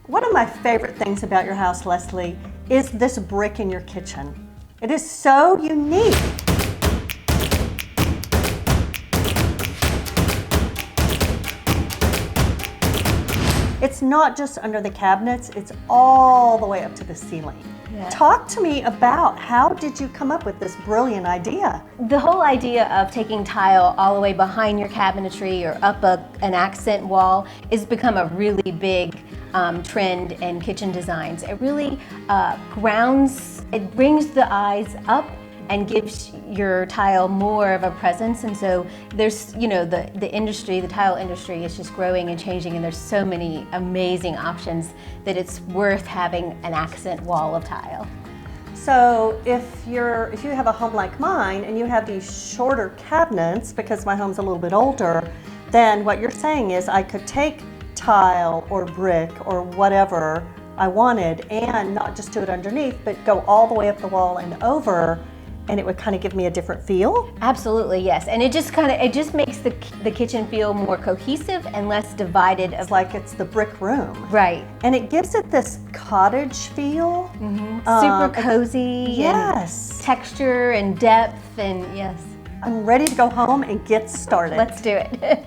One of my favorite things about your house, Leslie, is this brick in your kitchen. It is so unique. It's not just under the cabinets, it's all the way up to the ceiling. Yeah. Talk to me about how did you come up with this brilliant idea? The whole idea of taking tile all the way behind your cabinetry or up an accent wall has become a really big trend in kitchen designs. It really it brings the eyes up and gives your tile more of a presence. And so there's, the tile industry is just growing and changing, and there's so many amazing options that it's worth having an accent wall of tile. So if you have a home like mine and you have these shorter cabinets, because my home's a little bit older, then what you're saying is I could take tile or brick or whatever I wanted and not just do it underneath, but go all the way up the wall and over, and it would kind of give me a different feel? Absolutely, yes. And it just makes the kitchen feel more cohesive and less divided. It's like it's the brick room. Right. And it gives it this cottage feel. Mm-hmm. Super cozy. Yes. And texture and depth, and yes. I'm ready to go home and get started. Let's do it.